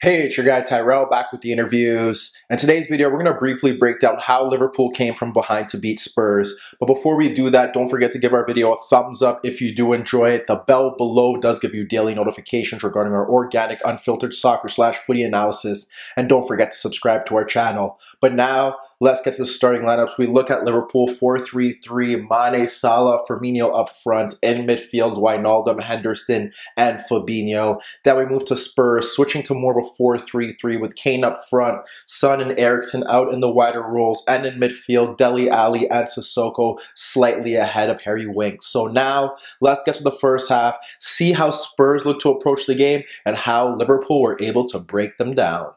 Hey, it's your guy Tyrrell back with the interviews. In today's video, we're going to briefly break down how Liverpool came from behind to beat Spurs. But before we do that, don't forget to give our video a thumbs up if you do enjoy it. The bell below does give you daily notifications regarding our organic, unfiltered soccer/footy analysis. And don't forget to subscribe to our channel. But now, let's get to the starting lineups. We look at Liverpool 4-3-3, Mane, Salah, Firmino up front, in midfield, Wijnaldum, Henderson, and Fabinho. Then we move to Spurs, switching to more of a 4-3-3 with Kane up front, Son and Eriksen out in the wider roles, and in midfield, Dele Alli and Sissoko slightly ahead of Harry Winks. So now, let's get to the first half, see how Spurs look to approach the game, and how Liverpool were able to break them down.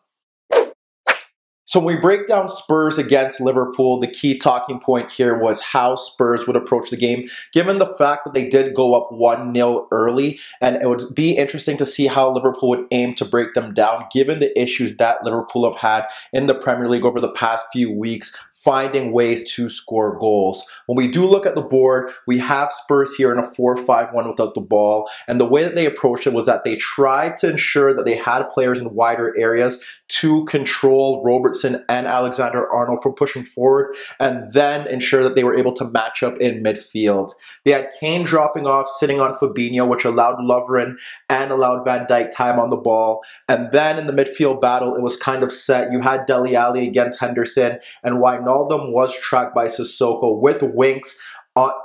So when we break down Spurs against Liverpool, the key talking point here was how Spurs would approach the game, given the fact that they did go up 1-0 early, and it would be interesting to see how Liverpool would aim to break them down, given the issues that Liverpool have had in the Premier League over the past few weeks, finding ways to score goals. When we do look at the board, we have Spurs here in a 4-5-1 without the ball, and the way that they approached it was that they tried to ensure that they had players in wider areas to control Robertson and Alexander-Arnold from pushing forward, and then ensure that they were able to match up in midfield. They had Kane dropping off, sitting on Fabinho, which allowed Lovren and allowed Van Dijk time on the ball, and then in the midfield battle, it was kind of set. You had Dele Alli against Henderson, and Wijnaldum was tracked by Sissoko with Winks,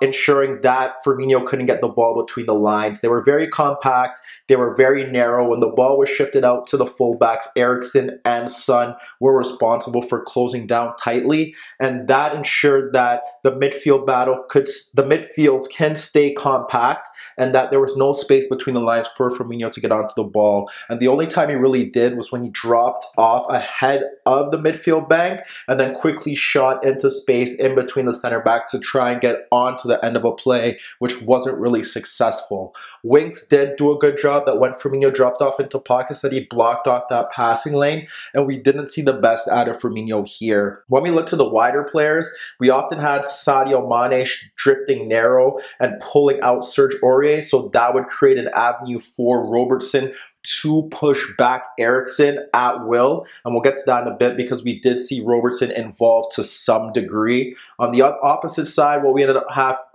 ensuring that Firmino couldn't get the ball between the lines. They were very compact, they were very narrow. When the ball was shifted out to the fullbacks, Eriksen and Son were responsible for closing down tightly, and that ensured that the midfield can stay compact, and that there was no space between the lines for Firmino to get onto the ball. And the only time he really did was when he dropped off ahead of the midfield bank and then quickly shot into space in between the center backs to try and get onto the end of a play, which wasn't really successful. Winks did do a good job that when Firmino dropped off into pockets that he blocked off that passing lane, and we didn't see the best out of Firmino here. When we look to the wider players, we often had Sadio Mane drifting narrow and pulling out Serge Aurier, so that would create an avenue for Robertson to push back Eriksen at will, and we'll get to that in a bit because we did see Robertson involved to some degree. On the opposite side, what we ended up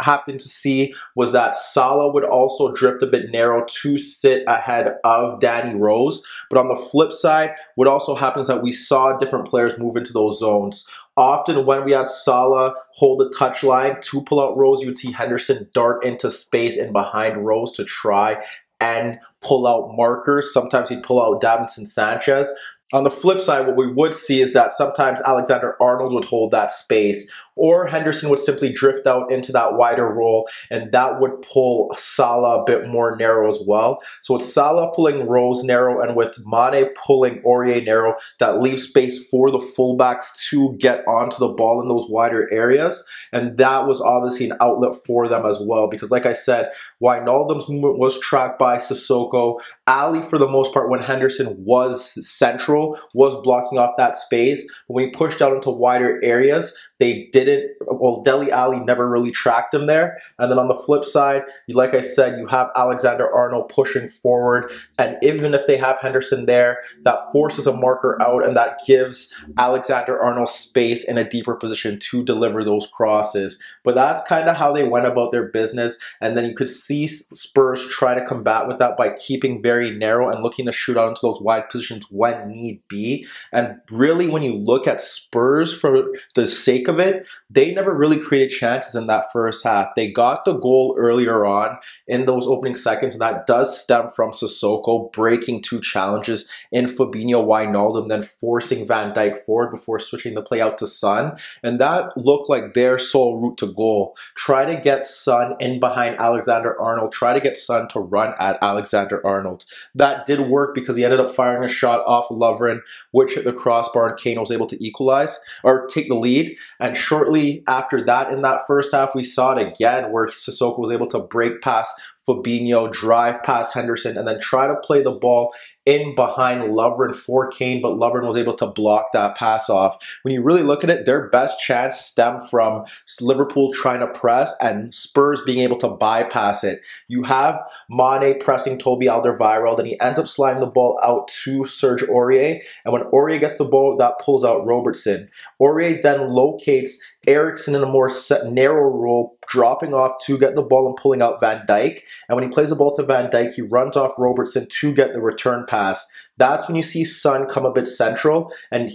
happened to see was that Salah would also drift a bit narrow to sit ahead of Danny Rose, but on the flip side, what also happens is that we saw different players move into those zones. Often when we had Salah hold the touchline to pull out Rose, you'd see Henderson dart into space and behind Rose to try and pull out markers. Sometimes he'd pull out Davinson Sanchez. On the flip side, what we would see is that sometimes Alexander-Arnold would hold that space, or Henderson would simply drift out into that wider role, and that would pull Salah a bit more narrow as well. So with Salah pulling Rose narrow and with Mane pulling Aurier narrow, that leaves space for the fullbacks to get onto the ball in those wider areas, and that was obviously an outlet for them as well, because like I said, Wijnaldum's movement was tracked by Sissoko. Ali, for the most part, when Henderson was central, was blocking off that space. When we pushed out into wider areas, they didn't, well, Dele Alli never really tracked him there. And then on the flip side, like I said, you have Alexander-Arnold pushing forward, and even if they have Henderson there, that forces a marker out, and that gives Alexander-Arnold space in a deeper position to deliver those crosses. But that's kind of how they went about their business, and then you could see Spurs try to combat with that by keeping very narrow and looking to shoot out into those wide positions when need be. And really, when you look at Spurs for the sake of it, they never really created chances in that first half. They got the goal earlier on in those opening seconds, and that does stem from Sissoko breaking two challenges in Fabinho, Wijnaldum, then forcing Van Dijk forward before switching the play out to Son. And that looked like their sole route to goal. Try to get Son in behind Alexander-Arnold, try to get Son to run at Alexander-Arnold. That did work because he ended up firing a shot off Lovren, which hit the crossbar, and Kane was able to equalize or take the lead. And shortly after that, in that first half, we saw it again where Sissoko was able to break past Fabinho, drive past Henderson, and then try to play the ball in behind Lovren for Kane, but Lovren was able to block that pass off. When you really look at it, their best chance stemmed from Liverpool trying to press and Spurs being able to bypass it. You have Mane pressing Toby Alderweireld, and he ends up sliding the ball out to Serge Aurier, and when Aurier gets the ball, that pulls out Robertson. Aurier then locates Eriksen in a more narrow role, dropping off to get the ball and pulling out Van Dijk. And when he plays the ball to Van Dijk, he runs off Robertson to get the return pass. That's when you see Son come a bit central, and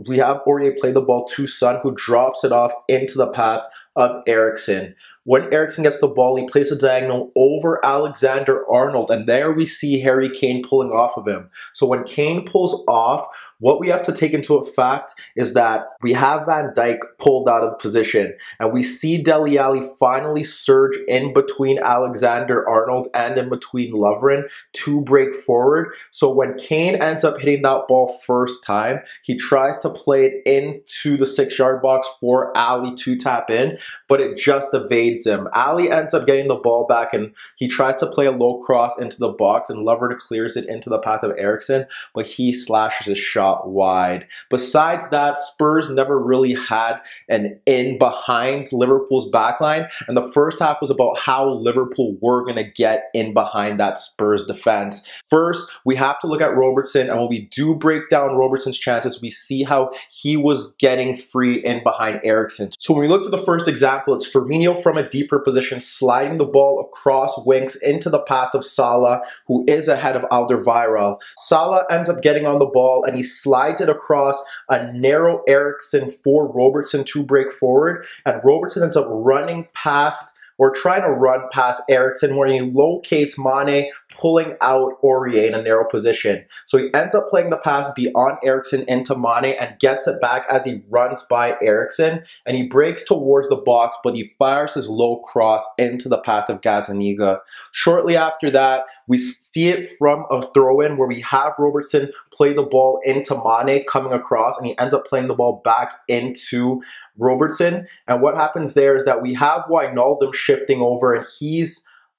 we have Aurier play the ball to Son, who drops it off into the path of Eriksen. When Eriksen gets the ball, he plays a diagonal over Alexander-Arnold, and there we see Harry Kane pulling off of him. So when Kane pulls off, what we have to take into effect is that we have Van Dijk pulled out of position, and we see Dele Alli finally surge in between Alexander-Arnold and in between Lovren to break forward. So when Kane ends up hitting that ball first time, he tries to play it into the 6-yard box for Alli to tap in, but it just evades him. Alli ends up getting the ball back, and he tries to play a low cross into the box, and Lovren clears it into the path of Eriksen, but he slashes his shot wide. Besides that, Spurs never really had an in behind Liverpool's backline, and the first half was about how Liverpool were going to get in behind that Spurs defense. First, we have to look at Robertson, and when we do break down Robertson's chances, we see how he was getting free in behind Eriksen. So when we look to the first example, it's Firmino from a deeper position sliding the ball across wings into the path of Salah, who is ahead of Alderweireld. Salah ends up getting on the ball, and he slides it across a narrow Eriksen for Robertson to break forward, and Robertson ends up running past or trying to run past Eriksen, where he locates Mane pulling out Aurier in a narrow position. So he ends up playing the pass beyond Eriksen into Mane and gets it back as he runs by Eriksen, and he breaks towards the box, but he fires his low cross into the path of Gazzaniga. Shortly after that, we see it from a throw-in where we have Robertson play the ball into Mane coming across, and he ends up playing the ball back into Robertson. And what happens there is that we have Wijnaldum shifting over, and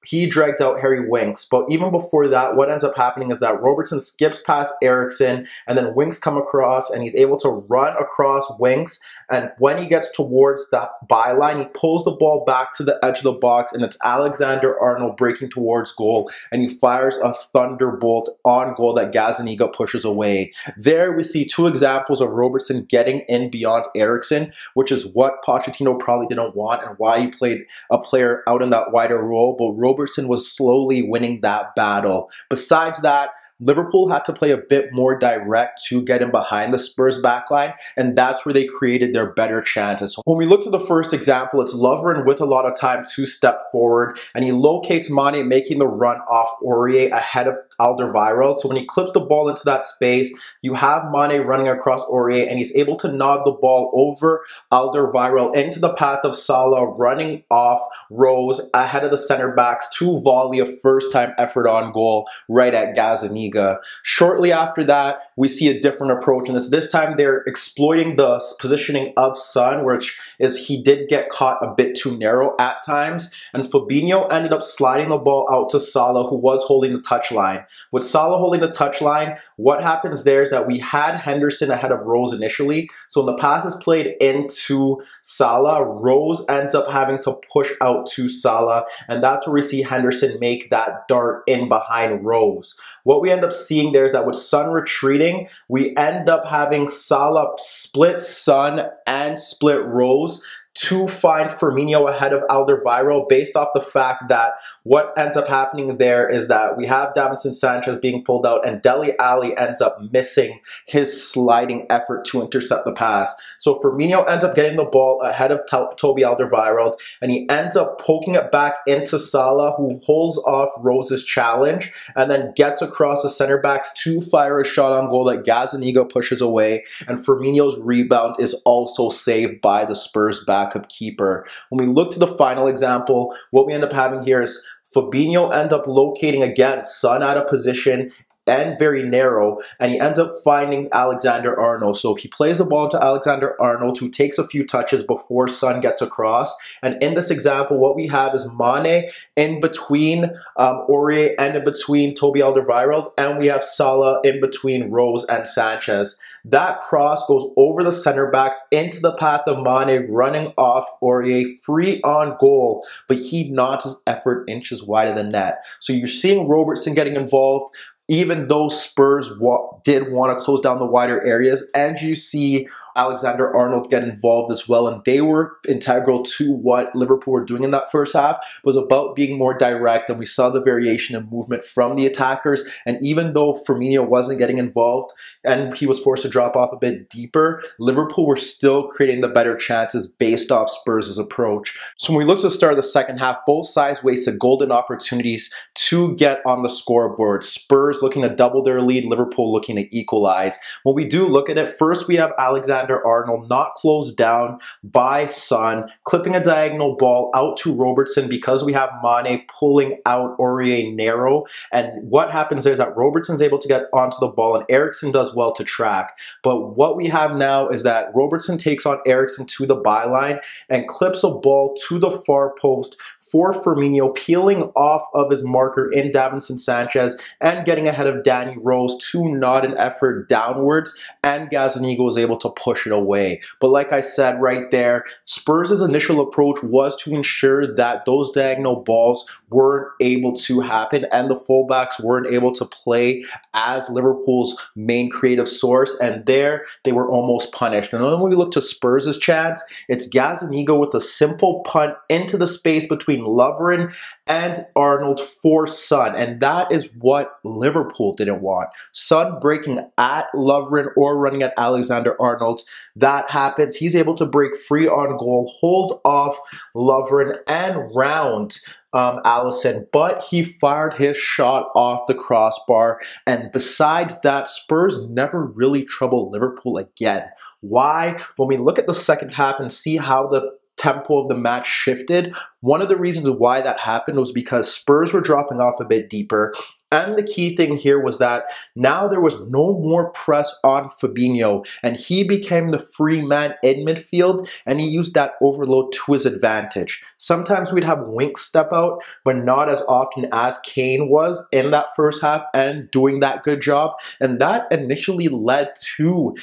he drags out Harry Winks. But even before that, what ends up happening is that Robertson skips past Eriksen, and then Winks come across, and he's able to run across Winks. And when he gets towards the byline, he pulls the ball back to the edge of the box, and it's Alexander-Arnold breaking towards goal, and he fires a thunderbolt on goal that Gazzaniga pushes away. There we see two examples of Robertson getting in beyond Eriksen, which is what Pochettino probably didn't want and why he played a player out in that wider role, but Robertson was slowly winning that battle. Besides that, Liverpool had to play a bit more direct to get in behind the Spurs backline, and that's where they created their better chances. So when we look to the first example, it's Lovren with a lot of time to step forward, and he locates Mane making the run off Aurier ahead of Alderweireld. So when he clips the ball into that space, you have Mane running across Aurier, and he's able to nod the ball over Alderweireld into the path of Salah, running off Rose ahead of the center backs to volley a first-time effort on goal right at Gazzaniga. Shortly after that, we see a different approach, and this time they're exploiting the positioning of Son, which is he did get caught a bit too narrow at times, and Fabinho ended up sliding the ball out to Salah, who was holding the touchline. With Salah holding the touchline, what happens there is that we had Henderson ahead of Rose initially, so when the pass is played into Salah, Rose ends up having to push out to Salah, and that's where we see Henderson make that dart in behind Rose. What we end up seeing there is that with Son retreating, we end up having Salah split Son and split Rose to find Firmino ahead of Alderweireld, based off the fact that what ends up happening there is that we have Davinson Sanchez being pulled out, and Dele Alli ends up missing his sliding effort to intercept the pass. So Firmino ends up getting the ball ahead of Toby Alderweireld, and he ends up poking it back into Salah, who holds off Rose's challenge and then gets across the center backs to fire a shot on goal that Gazzaniga pushes away, and Firmino's rebound is also saved by the Spurs backup keeper. When we look to the final example, what we end up having here is Fabinho end up locating again Son out of position and very narrow, and he ends up finding Alexander-Arnold. So he plays the ball to Alexander-Arnold, who takes a few touches before Son gets across. And in this example, what we have is Mane in between Aurier and in between Toby Alderweireld, and we have Salah in between Rose and Sanchez. That cross goes over the center backs into the path of Mane, running off Aurier, free on goal, but he nods his effort inches wide of the net. So you're seeing Robertson getting involved, even though Spurs did want to close down the wider areas, and you see Alexander-Arnold get involved as well, and they were integral to what Liverpool were doing in that first half. It was about being more direct, and we saw the variation in movement from the attackers. And even though Firmino wasn't getting involved and he was forced to drop off a bit deeper, Liverpool were still creating the better chances based off Spurs' approach. So when we look to the start of the second half, both sides wasted golden opportunities to get on the scoreboard. Spurs looking to double their lead, Liverpool looking to equalize. When we do look at it, first we have Alexander-Arnold not closed down by Son, clipping a diagonal ball out to Robertson because we have Mane pulling out Aurier narrow. And what happens there is that Robertson's able to get onto the ball, and Eriksen does well to track. But what we have now is that Robertson takes on Eriksen to the byline and clips a ball to the far post for Firmino, peeling off of his marker in Davinson Sanchez and getting ahead of Danny Rose to nod an effort downwards, and Gazaniga was able to push it away. But like I said right there, Spurs' initial approach was to ensure that those diagonal balls weren't able to happen and the fullbacks weren't able to play as Liverpool's main creative source, and there they were almost punished. And then when we look to Spurs' chance, it's Gazaniga with a simple punt into the space between Lovren and Arnold for Son, and that is what Liverpool didn't want. Son breaking at Lovren or running at Alexander-Arnold. That happens. He's able to break free on goal, hold off Lovren and round Alisson, but he fired his shot off the crossbar. And besides that, Spurs never really troubled Liverpool again. Why? When we look at the second half and see how the tempo of the match shifted, one of the reasons why that happened was because Spurs were dropping off a bit deeper. And the key thing here was that now there was no more press on Fabinho, and he became the free man in midfield, and he used that overload to his advantage. Sometimes we'd have Winks step out, but not as often as Kane was in that first half and doing that good job. And that initially led to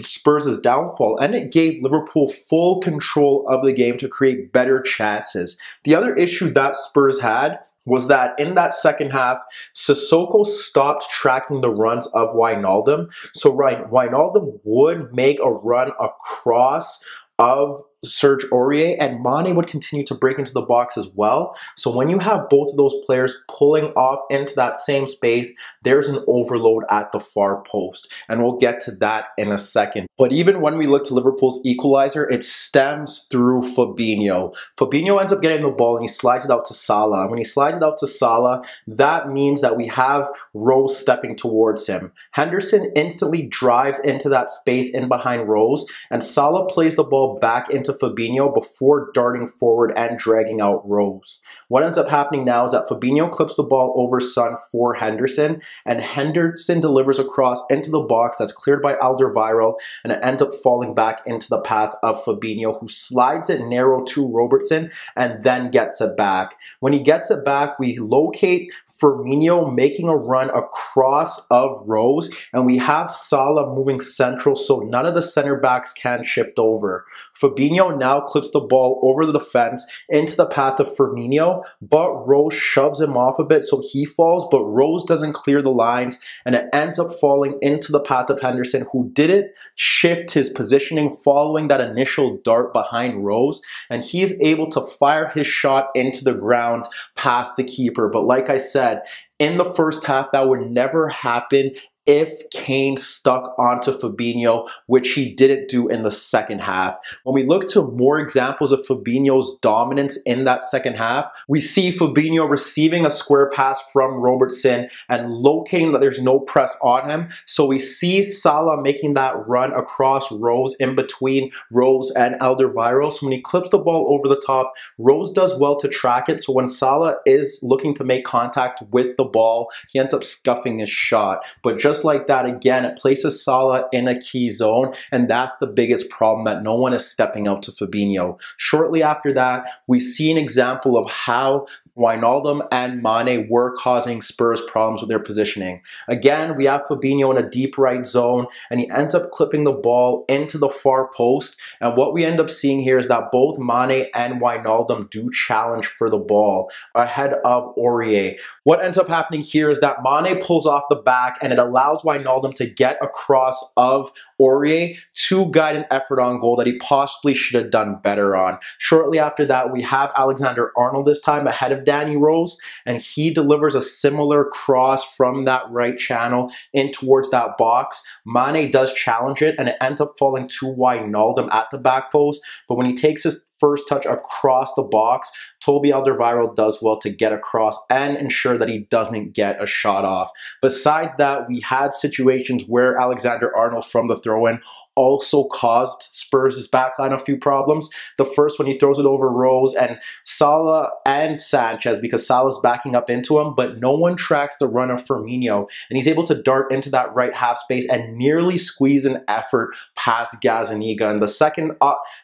Spurs' downfall, and it gave Liverpool full control of the game to create better chances. The other issue that Spurs had was that in that second half, Sissoko stopped tracking the runs of Wijnaldum. So Wijnaldum would make a run across of Serge Aurier, and Mane would continue to break into the box as well. So when you have both of those players pulling off into that same space, there's an overload at the far post, and we'll get to that in a second. But even when we look to Liverpool's equalizer, it stems through Fabinho. Fabinho ends up getting the ball and he slides it out to Salah. And when he slides it out to Salah, that means that we have Rose stepping towards him. Henderson instantly drives into that space in behind Rose, and Salah plays the ball back into Fabinho before darting forward and dragging out Rose. What ends up happening now is that Fabinho clips the ball over Son for Henderson, and Henderson delivers a cross into the box that's cleared by Alderweireld, and it ends up falling back into the path of Fabinho, who slides it narrow to Robertson and then gets it back. When he gets it back, we locate Firmino making a run across of Rose, and we have Salah moving central so none of the center backs can shift over. Fabinho now clips the ball over the fence into the path of Firmino, but Rose shoves him off a bit so he falls, but Rose doesn't clear the lines, and it ends up falling into the path of Henderson, who didn't shift his positioning following that initial dart behind Rose, and he's able to fire his shot into the ground past the keeper. But like I said, in the first half, that would never happen if Kane stuck onto Fabinho, which he didn't do in the second half. When we look to more examples of Fabinho's dominance in that second half, we see Fabinho receiving a square pass from Robertson and locating that there's no press on him. So we see Salah making that run across Rose, in between Rose and Alderweireld. So when he clips the ball over the top, Rose does well to track it. So when Salah is looking to make contact with the ball, he ends up scuffing his shot. But just like that, again, it places Salah in a key zone, and that's the biggest problem, that no one is stepping out to Fabinho. Shortly after that, we see an example of how Wijnaldum and Mane were causing Spurs problems with their positioning. Again, we have Fabinho in a deep right zone, and he ends up clipping the ball into the far post. And what we end up seeing here is that both Mane and Wijnaldum do challenge for the ball ahead of Aurier. What ends up happening here is that Mane pulls off the back, and it allows Wijnaldum to get across of Aurier to guide an effort on goal that he possibly should have done better on. Shortly after that, we have Alexander-Arnold this time ahead of Danny Rose, and he delivers a similar cross from that right channel in towards that box. Mane does challenge it, and it ends up falling to Wijnaldum at the back post, but when he takes his first touch across the box, Toby Alderweireld does well to get across and ensure that he doesn't get a shot off. Besides that, we had situations where Alexander-Arnold from the throw-in also caused Spurs' backline a few problems. The first one, he throws it over Rose and Salah and Sanchez, because Salah's backing up into him, but no one tracks the run of Firmino, and he's able to dart into that right half space and nearly squeeze an effort past Gazzaniga. And the second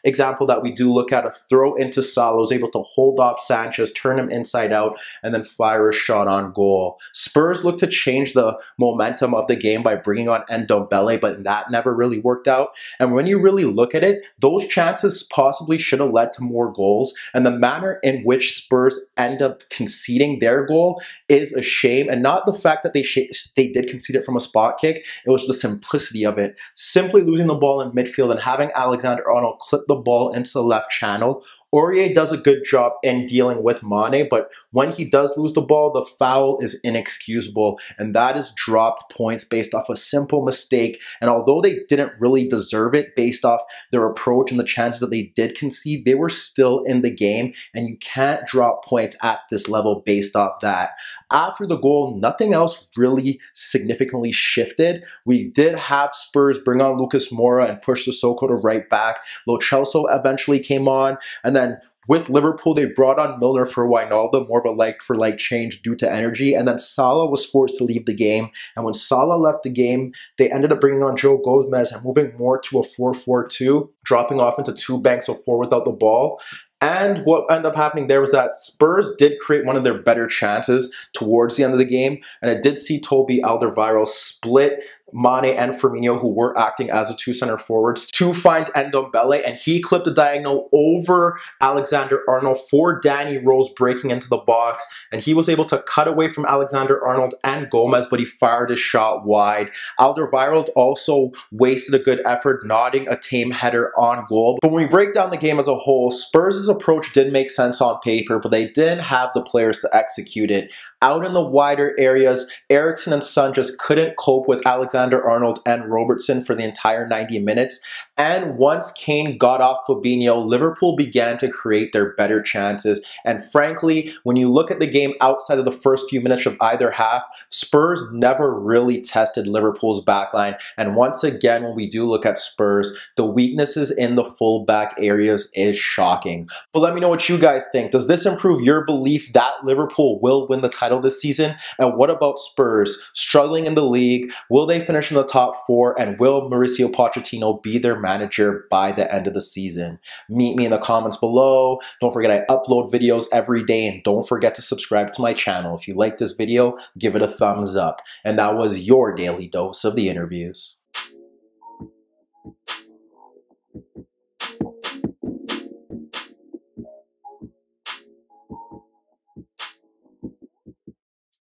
example that we do look at, a throw into Salah, was able to hold off Sanchez, turn him inside out, and then fire a shot on goal. Spurs look to change the momentum of the game by bringing on Ndombele, but that never really worked out. And when you really look at it, those chances possibly should have led to more goals, and the manner in which Spurs end up conceding their goal is a shame. And not the fact that they did concede it from a spot kick, it was the simplicity of it. Simply losing the ball in midfield and having Alexander-Arnold clip the ball into the left channel. Aurier does a good job in dealing with Mane, but when he does lose the ball, the foul is inexcusable, and that is dropped points based off a simple mistake. And although they didn't really deserve it based off their approach and the chances that they did concede, they were still in the game, and you can't drop points at this level based off that. After the goal, nothing else really significantly shifted. We did have Spurs bring on Lucas Moura and push Sissoko to right back. Lo Celso eventually came on, and then with Liverpool, they brought on Milner for Wijnaldum, more of a like-for-like change due to energy, and then Salah was forced to leave the game. And when Salah left the game, they ended up bringing on Joe Gomez and moving more to a 4-4-2, dropping off into two banks of four without the ball. And what ended up happening there was that Spurs did create one of their better chances towards the end of the game, and it did see Toby Alderweireld split Mane and Firmino, who were acting as the two center forwards, to find Ndombele, and he clipped a diagonal over Alexander-Arnold for Danny Rose breaking into the box, and he was able to cut away from Alexander-Arnold and Gomez, but he fired his shot wide. Alderweireld also wasted a good effort, nodding a tame header on goal. But when we break down the game as a whole, Spurs' approach did make sense on paper, but they didn't have the players to execute it. Out in the wider areas, Eriksen and Son just couldn't cope with Alexander-Arnold and Robertson for the entire 90 minutes. And once Kane got off Fabinho, Liverpool began to create their better chances. And frankly, when you look at the game outside of the first few minutes of either half, Spurs never really tested Liverpool's backline. And once again, when we do look at Spurs, the weaknesses in the full-back areas is shocking. But let me know what you guys think. Does this improve your belief that Liverpool will win the title this season? And what about Spurs? Struggling in the league, will they finish in the top four? And will Mauricio Pochettino be their manager by the end of the season? Meet me in the comments below. Don't forget I upload videos every day, and don't forget to subscribe to my channel. If you like this video, give it a thumbs up. And that was your daily dose of the interviews.